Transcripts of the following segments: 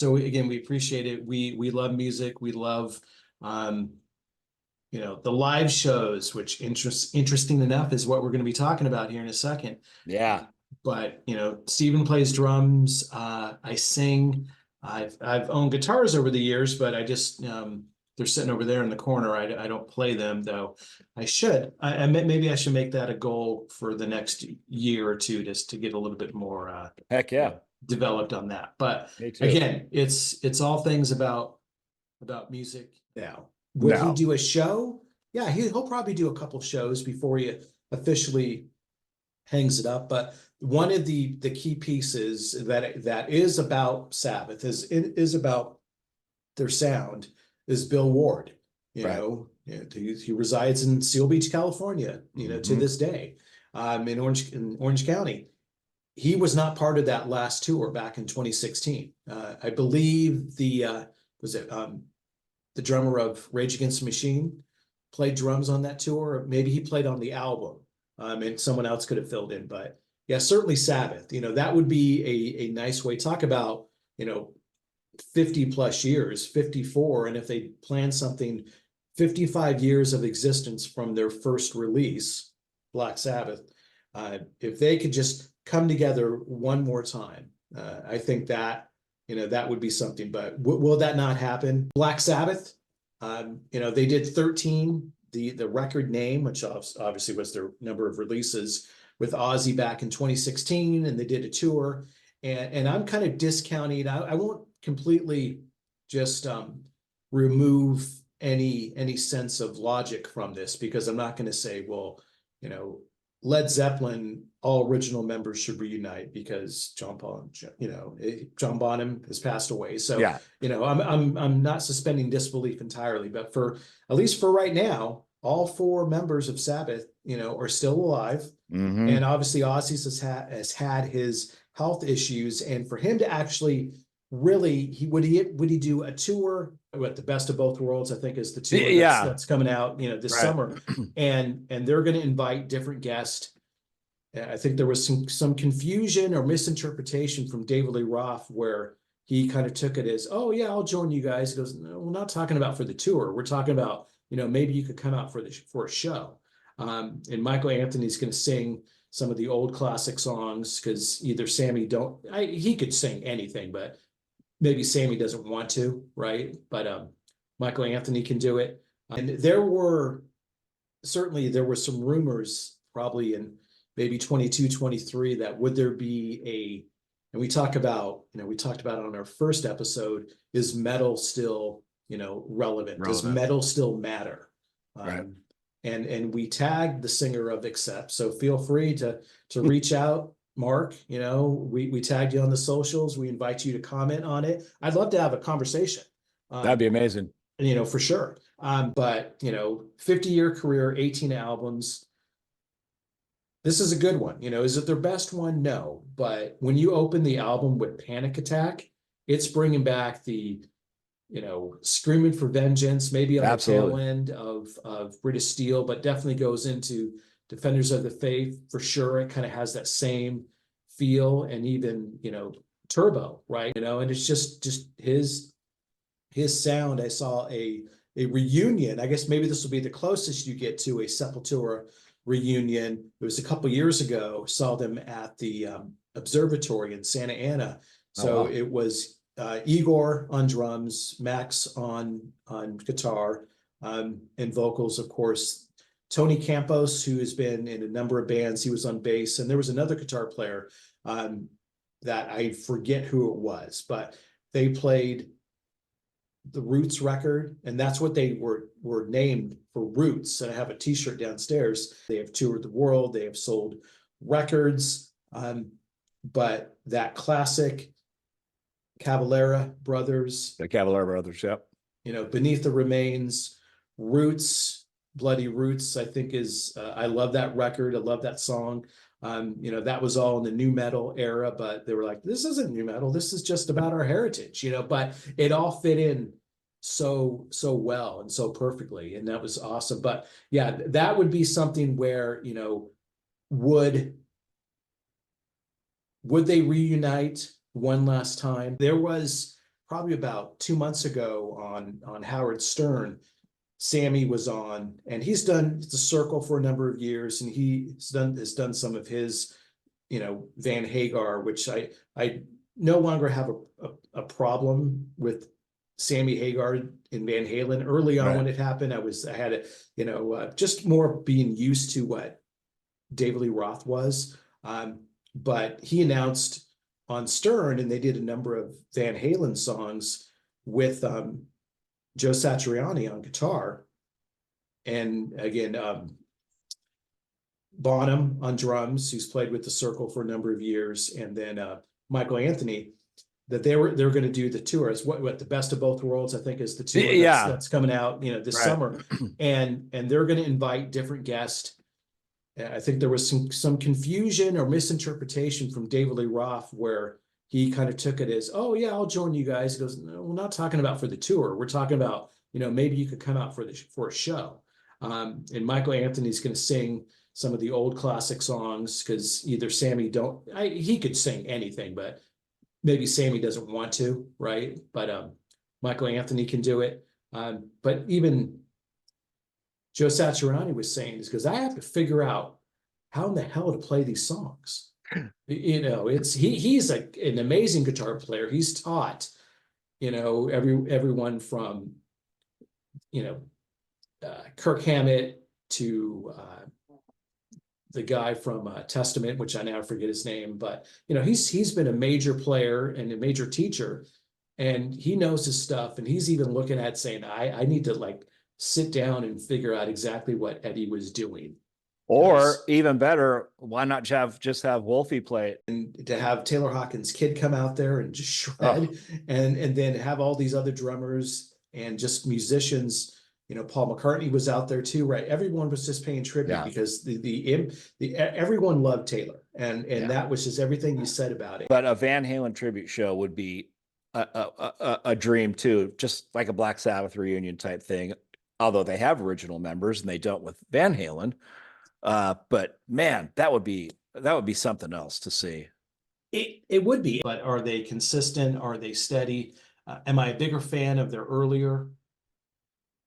So again, we appreciate it. We love music. We love, the live shows, which interesting enough is what we're going to be talking about here in a second. Yeah. But Stephen plays drums. I sing. I've owned guitars over the years, but I just they're sitting over there in the corner. I don't play them, though. I should. Maybe I should make that a goal for the next year or two, just to get a little bit more Heck yeah. Developed on that. But Me too. again, it's all things about music now. Would he do a show? Yeah, he'll probably do a couple shows before he officially hangs it up. But one of the key pieces that is about Sabbath is about their sound is Bill Ward. He resides in Seal Beach, California. To this day, in Orange County. He was not part of that last tour back in 2016. I believe the drummer of Rage Against the Machine played drums on that tour. Or maybe he played on the album, and someone else could have filled in. But yeah, certainly Sabbath. That would be a nice way. Talk about 50 plus years, 54, and if they plan something, 55 years of existence from their first release, Black Sabbath. If they could just come together one more time, I think that that would be something. But will that not happen? Black Sabbath, they did 13, the record name, which obviously was their number of releases, with Ozzy back in 2016, and they did a tour. And I'm kind of discounting. I won't completely just remove any sense of logic from this, because I'm not going to say, well, Led Zeppelin, all original members should reunite because John Bonham has passed away. So, yeah. I'm not suspending disbelief entirely, but at least for right now, all 4 members of Sabbath, are still alive. Mm-hmm. And obviously Ozzy has had his health issues, and for him to actually really, would he do a tour? What, the Best of Both Worlds, I think, is the tour that's coming out, this summer, and they're going to invite different guests. I think there was some confusion or misinterpretation from David Lee Roth, where he kind of took it as, oh yeah, I'll join you guys. He goes, no, we're not talking about for the tour. We're talking about, maybe you could come out for a show. And Michael Anthony's going to sing some of the old classic songs, because either Sammy he could sing anything, but maybe Sammy doesn't want to, right? But Michael Anthony can do it. And there were some rumors, probably in maybe 22, 23, that would there be and we talked about it on our first episode, is metal still, relevant? Does metal still matter? Right. And we tagged the singer of Accept, so feel free to reach out. Mark, we tagged you on the socials. We invite you to comment on it. I'd love to have a conversation. That'd be amazing. For sure. But 50-year career, 18 albums. This is a good one. Is it their best one? No. But when you open the album with Panic Attack, it's bringing back the, Screaming for Vengeance, maybe on the tail end of British Steel, but definitely goes into Defenders of the Faith for sure. It kind of has that same feel, and even Turbo, right? And it's just his sound. I saw a reunion. I guess maybe this will be the closest you get to a Sepultura reunion. It was a couple years ago. Saw them at the Observatory in Santa Ana. So it was Igor on drums, Max on guitar, and vocals, of course. Tony Campos, who has been in a number of bands, he was on bass, and there was another guitar player that I forget who it was, but they played the Roots record, and that's what they were named for, Roots. And I have a t-shirt downstairs. They have toured the world, they have sold records, but that classic Cavalera Brothers. The Cavalera Brothers, yep. Beneath the Remains, Roots, Bloody Roots, I think is, I love that record. I love that song. That was all in the new metal era, but they were like, this isn't new metal. This is just about our heritage, but it all fit in so well and so perfectly. And that was awesome. But yeah, that would be something where, would they reunite one last time? There was probably about 2 months ago on Howard Stern. Sammy was on, and he's done the Circle for a number of years, and has done some of his, Van Hagar, which I no longer have a problem with Sammy Hagar in Van Halen. Early on, Right. when it happened, I had just more being used to what David Lee Roth was. But he announced on Stern, and they did a number of Van Halen songs with Joe Satriani on guitar, and again, Bonham on drums, who's played with the Circle for a number of years, and then Michael Anthony. That they were going to do the tour. It's what the Best of Both Worlds, I think, is the tour that's coming out this Right. summer, and they're going to invite different guests. I think there was some confusion or misinterpretation from David Lee Roth, where he kind of took it as, oh yeah, I'll join you guys. He goes, no, we're not talking about for the tour. We're talking about, maybe you could come out for a show. And Michael Anthony's going to sing some of the old classic songs, because either Sammy he could sing anything, but maybe Sammy doesn't want to, right? But Michael Anthony can do it. But even Joe Satriani was saying is because I have to figure out how in the hell to play these songs. He's an amazing guitar player. He's taught, everyone from, Kirk Hammett to the guy from Testament, which I now forget his name, but he's been a major player and a major teacher, and he knows his stuff. And he's even looking at saying, I need to sit down and figure out exactly what Eddie was doing. Or even better, why not just have Wolfie play it? And to have Taylor Hawkins' kid come out there and just shred, and then have all these other drummers and just musicians. Paul McCartney was out there too, right? Everyone was just paying tribute because everyone loved Taylor, and that was just everything you said about it. But a Van Halen tribute show would be a dream too, just like a Black Sabbath reunion type thing. Although they have original members and they don't with Van Halen, but man, that would be something else to see. It would be, but are they consistent? Are they steady? Am I a bigger fan of their earlier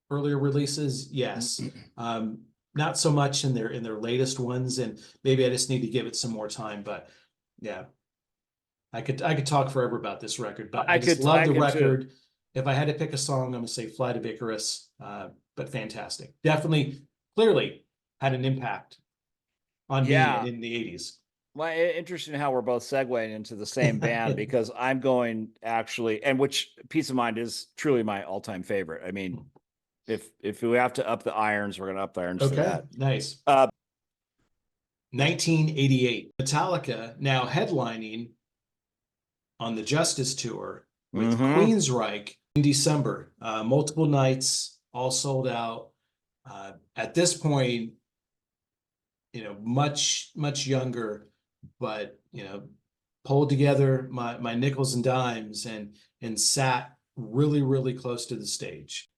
releases? Yes. Not so much in their latest ones, and maybe I just need to give it some more time. But yeah, I could talk forever about this record, but I just love the record. Too. If I had to pick a song, I'm gonna say Flight of Icarus. But fantastic. Definitely, clearly had an impact on me in the 80s. Well, interesting how we're both segueing into the same band, because I'm going actually, and which Peace of Mind is truly my all-time favorite. I mean, if we have to up the irons, we're going to up the irons for that. Nice. 1988, Metallica now headlining on the Justice Tour with Queensryche in December. Multiple nights, all sold out. At this point, much younger, but pulled together my nickels and dimes and sat really close to the stage.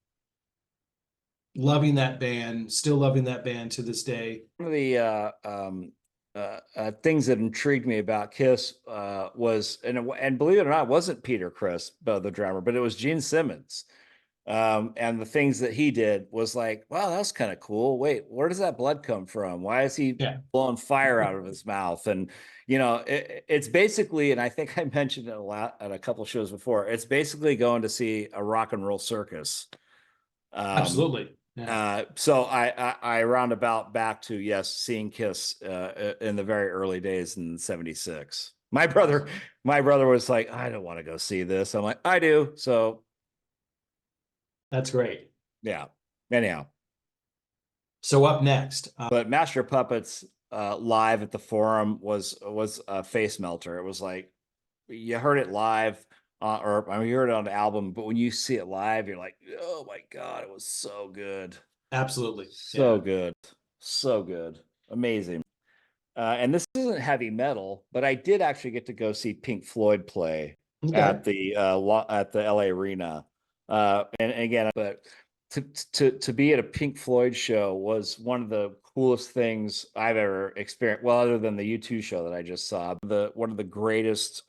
Loving that band, still loving that band to this day. One of the things that intrigued me about Kiss was, and believe it or not, it wasn't Peter Criss, the drummer, but it was Gene Simmons. And the things that he did was like, wow, that's kind of cool. Wait, where does that blood come from? Why is he blowing fire out of his mouth? And it's basically, and I think I mentioned it a lot at a couple of shows before, it's basically going to see a rock and roll circus. Absolutely. Yeah. So I roundabout back to seeing Kiss in the very early days in '76. My brother was like, I don't want to go see this. I'm like, I do. So that's great. Yeah. Anyhow. So up next, but Master of Puppets live at the Forum was a face melter. It was like, you heard it live, or I mean, you heard it on the album, but when you see it live, you're like, oh my God, it was so good. Absolutely. So good. So good. Amazing. And this isn't heavy metal, but I did actually get to go see Pink Floyd play at the LA Arena. And again, but to be at a Pink Floyd show was one of the coolest things I've ever experienced. Well, other than the U2 show that I just saw, one of the greatest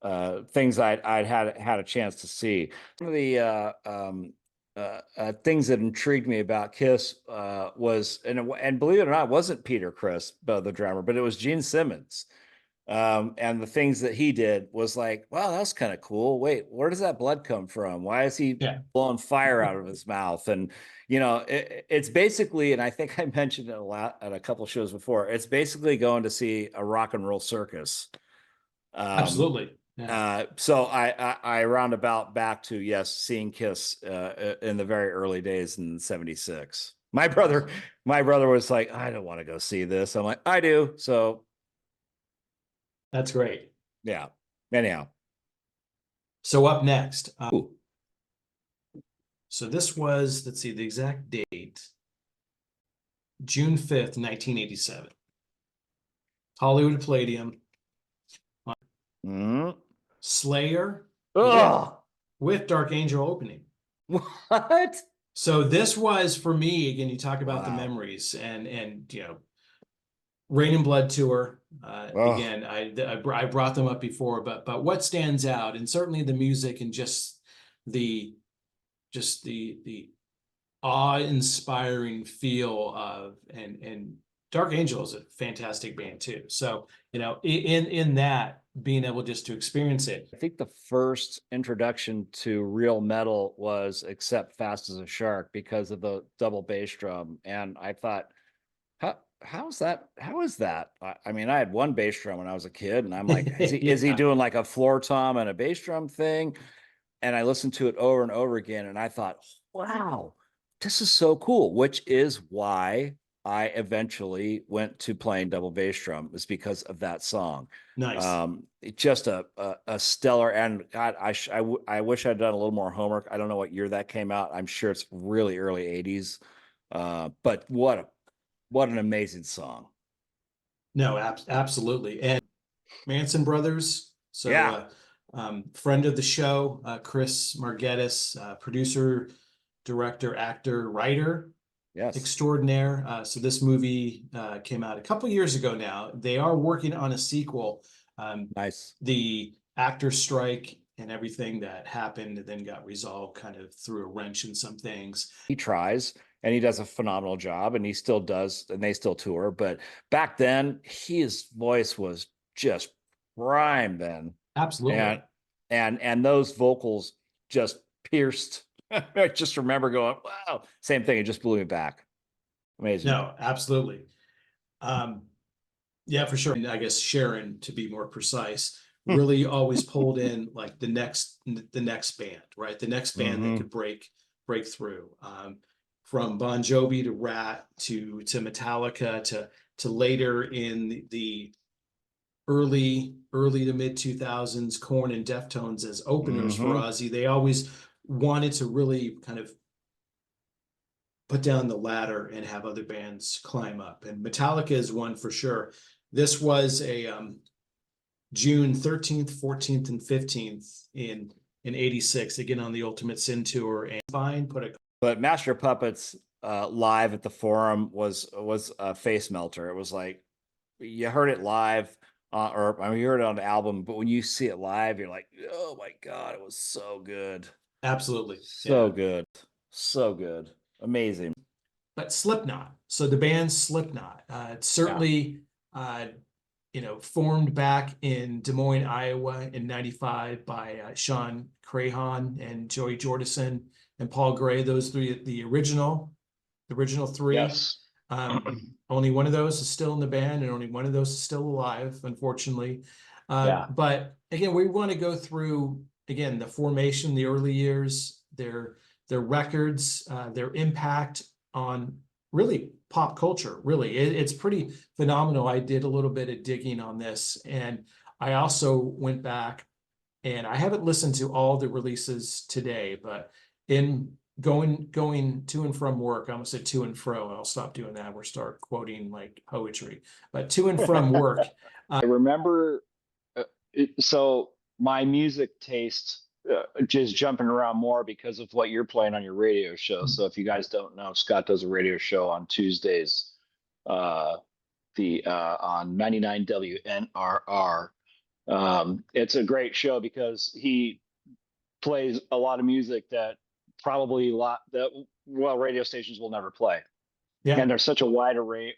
things I'd had a chance to see. Some of the things that intrigued me about Kiss was, and believe it or not, it wasn't Peter Criss, the drummer, but it was Gene Simmons. And the things that he did was like, wow, that's kind of cool. Wait, where does that blood come from? Why is he Yeah, blowing fire out of his mouth? And it's basically, and I think I mentioned it a lot at a couple shows before. It's basically going to see a rock and roll circus. absolutely. Yeah, So I roundabout back to, yes, seeing Kiss in the very early days in '76. awesome. My brother was like, I don't want to go see this. I'm like, I do. So That's great. yeah. Anyhow. So up next, Ooh. so this was, let's see the exact date, June 5th, 1987. Hollywood Palladium, Mm. Slayer with Ugh. Dark Angel opening. What? So this was for me, again, you talk about the Wow. memories and Rain and Blood tour. Oh, Again, I brought them up before, but what stands out, and certainly the music and the the awe-inspiring feel of and Dark Angel is a fantastic band too. So, in that being able just to experience it. I think the first introduction to real metal was Accept Fast as a Shark because of the double bass drum. And I thought, how's that? How is that? I mean, I had one bass drum when I was a kid, and I'm like, is he Yeah, doing like a floor tom and a bass drum thing? And I listened to it over and over again, and I thought, wow, this is so cool, which is why I eventually went to playing double bass drum, is because of that song. nice. Just a stellar, and God, I wish I'd done a little more homework. I don't know what year that came out. I'm sure it's really early 80s. But what an amazing song. No, absolutely. And Manson Brothers. So, Yeah. friend of the show, Chris Margettis, producer, director, actor, writer Yes. extraordinaire. So this movie came out a couple years ago now. They are working on a sequel. Nice. The actor strike and everything that happened and then got resolved kind of threw a wrench in some things. He tries and he does a phenomenal job, and he still does, and they still tour. But back then, his voice was just prime then. And Absolutely. and those vocals just pierced. I just remember going, wow, same thing. It just blew me back. Amazing. No, absolutely. Um, yeah, for sure. And I guess Sharon, to be more precise, really always pulled in like the next band, right? The next band that Mm-hmm. could break through. From Bon Jovi to Rat to Metallica to later in the early to mid 2000s, Korn and Deftones as openers for Mm-hmm. Ozzy. They always wanted to really kind of put down the ladder and have other bands climb up. And Metallica is one for sure. This was a June 13th, 14th, and 15th in '86, again on the Ultimate Sin tour. And fine, put a But Master of Puppets live at the Forum was a face melter. It was like you heard it live, or I mean, you heard it on the album, but when you see it live, you're like, oh my God, it was so good. absolutely, So yeah. good. So good. Amazing. But Slipknot. So the band Slipknot, Yeah. certainly, uh, formed back in Des Moines, Iowa in '95 by Sean Crahan and Joey Jordison and Paul Gray. Those three, the original three. Yes. Only one of those is still in the band, and only one of those is still alive, unfortunately. Yeah. But again, we want to go through again the formation, the early years, their records, their impact on really pop culture. Really, it's pretty phenomenal. I did a little bit of digging on this, and I also went back and I haven't listened to all the releases today, but in going to and from work, I almost said to and fro, and I'll stop doing that. We'll start quoting like poetry, but to and from work. I remember, so my music taste just jumping around more because of what you're playing on your radio show. So if you guys don't know, Scott does a radio show on Tuesdays, the on 99 WNRR, It's a great show because he plays a lot of music that radio stations will never play. Yeah. And there's such a wide array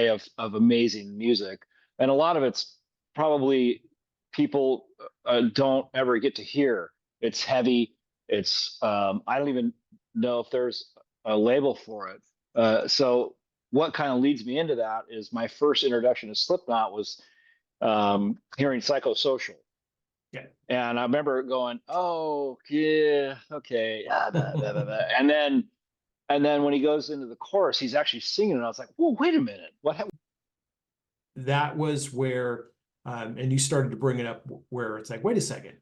of amazing music, and a lot of it's probably people don't ever get to hear. It's heavy. It's I don't even know if there's a label for it. So what kind of leads me into that is my first introduction to Slipknot was hearing Psychosocial. Yeah. And I remember going, "Oh yeah, okay," and then when he goes into the chorus, he's actually singing, and I was like, "Whoa, wait a minute, what happened?" That was where, and you started to bring it up where it's like, wait a second,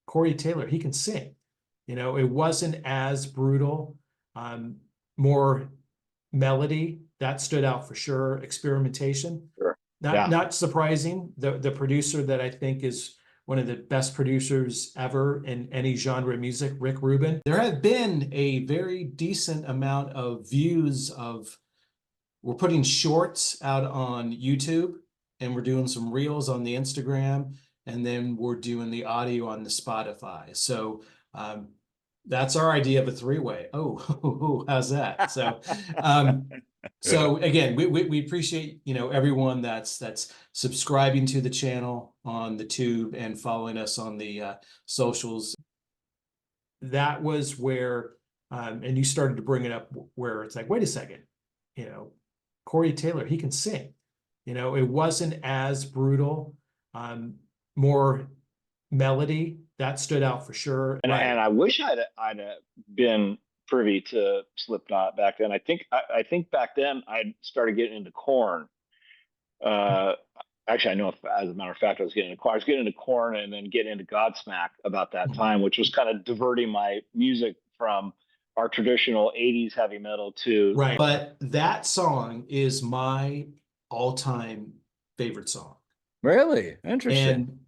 Corey Taylor, he can sing. It wasn't as brutal, more melody that stood out for sure. Experimentation, Sure. not surprising. The producer that I think is one of the best producers ever in any genre of music, Rick Rubin. There have been a very decent amount of views of, we're putting shorts out on YouTube, and we're doing some reels on the Instagram, and then we're doing the audio on the Spotify. So that's our idea of a three-way. Oh, how's that? So again, we appreciate everyone that's subscribing to the channel on the tube and following us on the socials. That was where, and you started to bring it up where it's like, wait a second, Corey Taylor, he can sing. It wasn't as brutal, more melody that stood out for sure. And, Right. and I wish I'd been privy to Slipknot back then. I think back then I started getting into Korn. Actually, I know as a matter of fact, I was getting into Korn and then getting into Godsmack about that time, which was kind of diverting my music from our traditional 80s heavy metal to Right. But that song is my all-time favorite song. Really? Interesting. And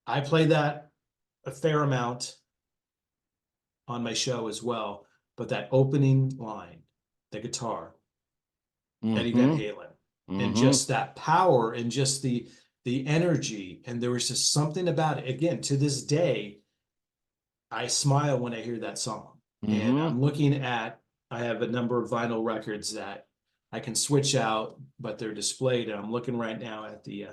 I play that a fair amount on my show as well. But that opening line, the guitar, Eddie Van Halen, and just that power and just the energy. And there was just something about it. Again, to this day, I smile when I hear that song. And I'm looking at, I have a number of vinyl records that I can switch out, but they're displayed. And I'm looking right now at the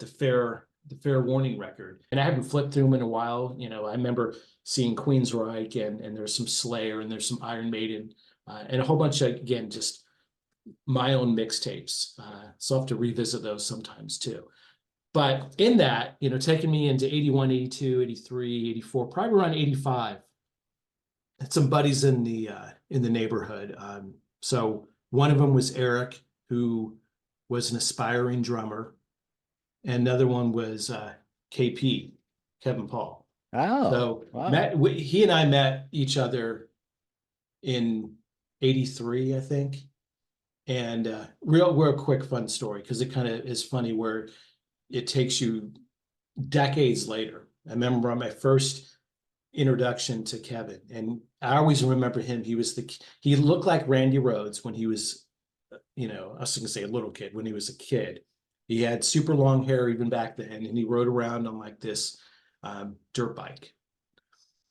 fair warning record. And I haven't flipped through them in a while. I remember seeing Queensryche and there's some Slayer and there's some Iron Maiden and a whole bunch of, again, just my own mixtapes. So I'll have to revisit those sometimes too. But in that, taking me into 81, 82, 83, 84, probably around 85, had some buddies in the neighborhood. So one of them was Eric, who was an aspiring drummer. And another one was KP, Kevin Paul. Oh, so wow. He and I met each other in 83, I think. And real quick fun story, because it kind of is funny where it takes you decades later. I remember on my first introduction to Kevin, and I always remember him. He looked like Randy Rhoads when he was, I was gonna say a little kid, when he was a kid. He had super long hair even back then, and he rode around on like this dirt bike.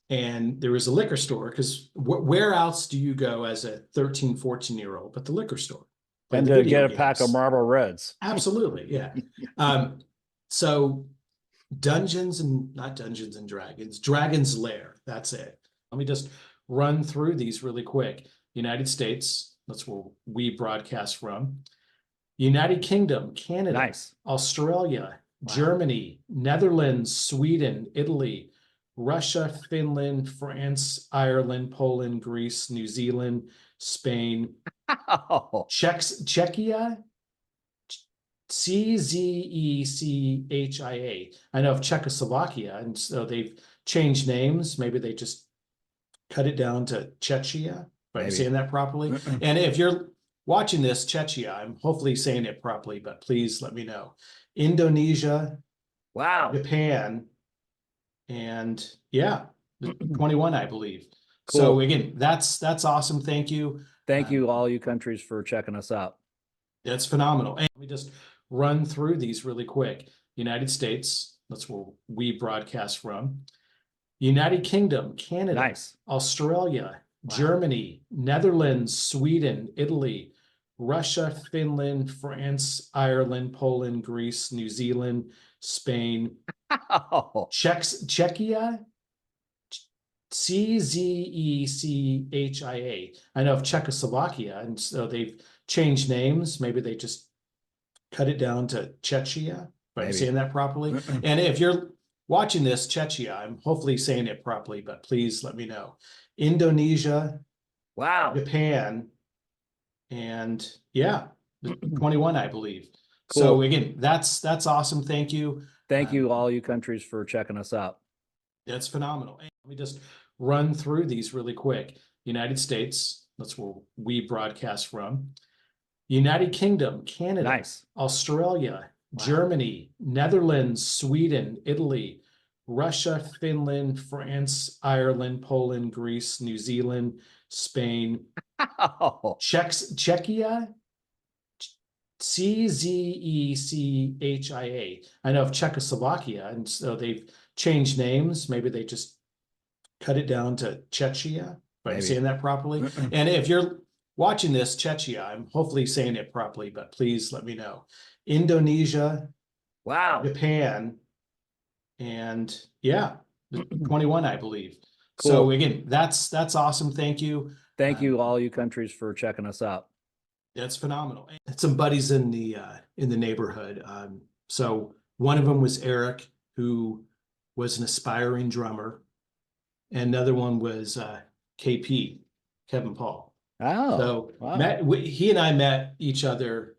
And there was a liquor store, because where else do you go as a 13, 14-year-old but the liquor store? And to get a pack of Marlboro Reds. Absolutely, yeah. So Dragon's Lair, that's it. Let me just run through these really quick. United States, that's where we broadcast from. United Kingdom, Canada, Nice. Australia, Germany, Netherlands, Sweden, Italy, Russia, Finland, France, Ireland, Poland, Greece, New Zealand, Spain, Czechia, Czechia. I know of Czechoslovakia, and so they've changed names. Maybe they just cut it down to Czechia. If I'm saying that properly. And if you're watching this, Czechia, I'm hopefully saying it properly, but please let me know. Indonesia, Wow. Japan, and 21, I believe. Cool. So again, that's awesome. Thank you. Thank you, all you countries, for checking us out. That's phenomenal. And let me just run through these really quick. United States, that's where we broadcast from. United Kingdom, Canada, Nice. Australia, Wow. Germany, Netherlands, Sweden, Italy, Russia, Finland, France, Ireland, Poland, Greece, New Zealand, Spain, Oh, Czechia, CZECHIA. I know of Czechoslovakia, and so they've changed names. Maybe they just cut it down to Czechia, if I'm Maybe. saying that properly. And if you're watching this, Czechia, I'm hopefully saying it properly, but please let me know. Indonesia, wow. Japan, and yeah, 21, I believe. Cool. So again, that's awesome. Thank you. Thank you, all you countries, for checking us out. That's phenomenal. Let me just run through these really quick. United States, that's where we broadcast from. United Kingdom, Canada, Nice. Australia, Wow. Germany, Netherlands, Sweden, Italy, Russia, Finland, France, Ireland, Poland, Greece, New Zealand, Spain, Oh, Czechia, CZECHIA. I know of Czechoslovakia, and so they've changed names. Maybe they just cut it down to Czechia, if I'm Maybe. saying that properly. And if you're watching this, Czechia, I'm hopefully saying it properly, but please let me know. Indonesia, wow. Japan, and yeah, 21, I believe. Cool. So again, that's awesome. Thank you. Thank you, all you countries, for checking us out. That's phenomenal. I had some buddies in the neighborhood. So one of them was Eric, who was an aspiring drummer, and another one was KP, Kevin Paul. Oh, So wow. he and I met each other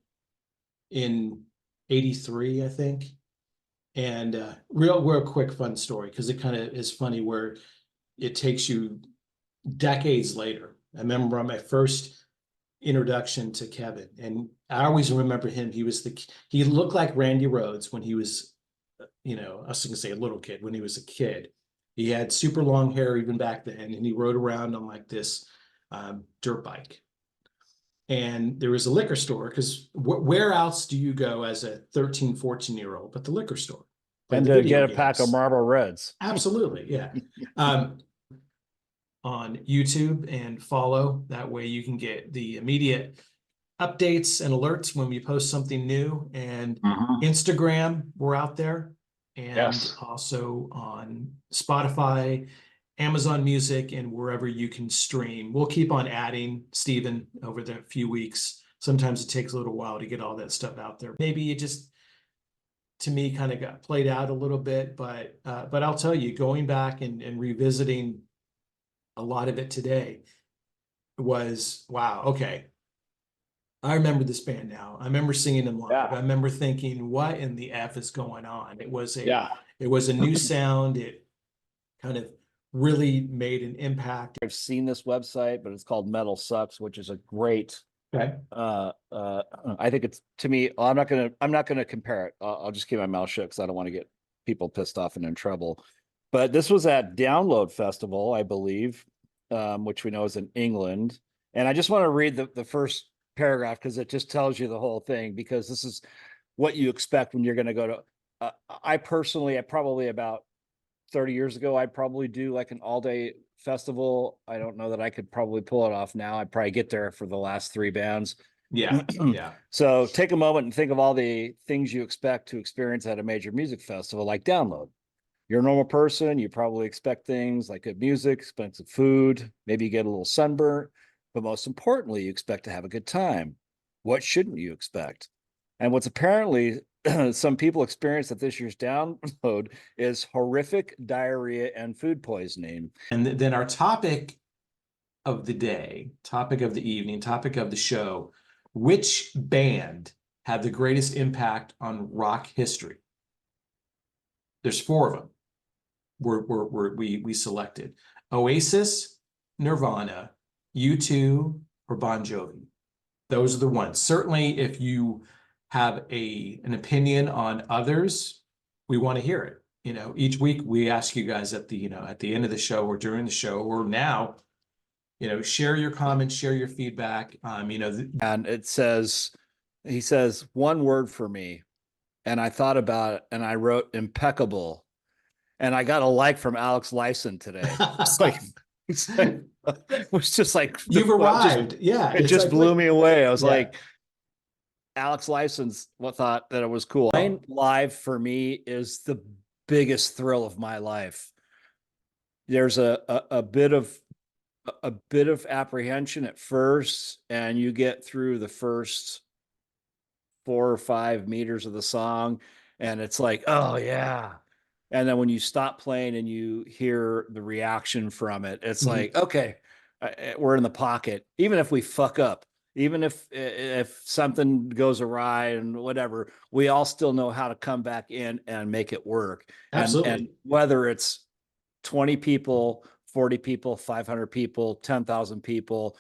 in '83, I think. And real quick fun story, because it kind of is funny where it takes you decades later. I remember on my first introduction to Kevin, and I always remember him. He looked like Randy Rhoads when he was, I was gonna say a little kid, when he was a kid. He had super long hair even back then, and he rode around on like this dirt bike. And there was a liquor store, because where else do you go as a 13, 14-year-old but the liquor store? Play And the to video get a pack of games. Marlboro Reds. Absolutely, yeah. On YouTube and follow. That way you can get the immediate updates and alerts when we post something new. And Instagram, we're out there. And Yes. also on Spotify, Amazon Music, and wherever you can stream. We'll keep on adding, Stephen, over the few weeks. Sometimes it takes a little while to get all that stuff out there. Maybe it just, to me, kind of got played out a little bit, but I'll tell you, going back and revisiting a lot of it today was, wow, okay. I remember this band now. I remember singing them live. Yeah. I remember thinking, what in the F is going on? It was Yeah. a new sound. It kind of really made an impact. I've seen this website, but it's called Metal Sucks, which is a great, Okay. I think it's, to me, I'm not gonna compare it. I'll just keep my mouth shut because I don't want to get people pissed off and in trouble. But this was at Download Festival, I believe, which we know is in England. And I just want to read the first paragraph because it just tells you the whole thing, because this is what you expect when you're going to go to, I probably about 30 years ago, I'd probably do like an all-day festival. I don't know that I could probably pull it off now. I'd probably get there for the last three bands. Yeah. Yeah. So take a moment and think of all the things you expect to experience at a major music festival like Download. You're a normal person, you probably expect things like good music, expensive food, maybe you get a little sunburn, but most importantly, you expect to have a good time. What shouldn't you expect? And what's apparently some people experience at this year's Download is horrific diarrhea and food poisoning. And then our topic of the day, topic of the evening, topic of the show, which band had the greatest impact on rock history? There's four of them. We selected: Oasis, Nirvana, U2, or Bon Jovi. Those are the ones. Certainly, if you have an opinion on others, we want to hear it. Each week we ask you guys at the end of the show or during the show or now, share your comments, share your feedback. And he says, one word for me, and I thought about it and I wrote impeccable, and I got a like from Alex Lyson today. It's like, it was just like, You've arrived. Yeah. it it's just like, blew wait, me away. I was yeah. like, Alex Lyson's thought that it was cool. Playing live for me is the biggest thrill of my life. There's a bit of apprehension at first, and you get through the first 4 or 5 meters of the song, and it's like, oh yeah. And then when you stop playing and you hear the reaction from it, it's Mhm. like, okay, we're in the pocket. Even if we fuck up, even if something goes awry and whatever, we all still know how to come back in and make it work. Absolutely. And whether it's 20 people, 40 people, 500 people, 10,000 people,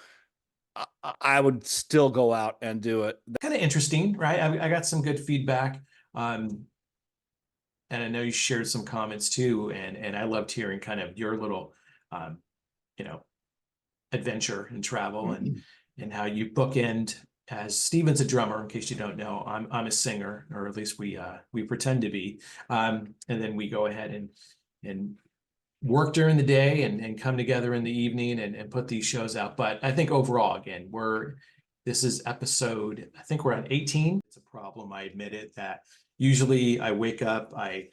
I would still go out and do it. Kind of interesting, right? I got some good feedback. And I know you shared some comments too, and I loved hearing kind of your little, you know, adventure and travel and how you bookend. As Steven's a drummer, in case you don't know, I'm a singer, or at least we pretend to be. And then we go ahead and work during the day and come together in the evening and put these shows out. But I think overall, again, this is episode, I think we're on 18. It's a problem, I admit it, that usually I wake up, I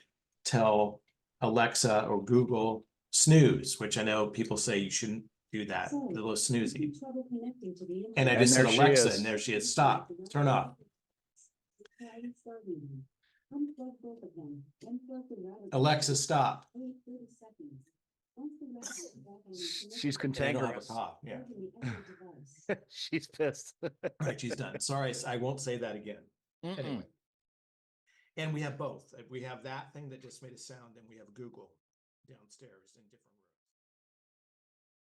tell Alexa or Google snooze, which I know people say you shouldn't do that, the little snoozing. And I just said, there she Alexa, is. and there she is, stop, turn off. Alexa, stop. She's And I don't have a cantankerous. cough, yeah. She's pissed. Right, she's done. Sorry, I won't say that again. Mm-mm. Anyway. And we have both. We have that thing that just made a sound, and we have Google downstairs in different rooms.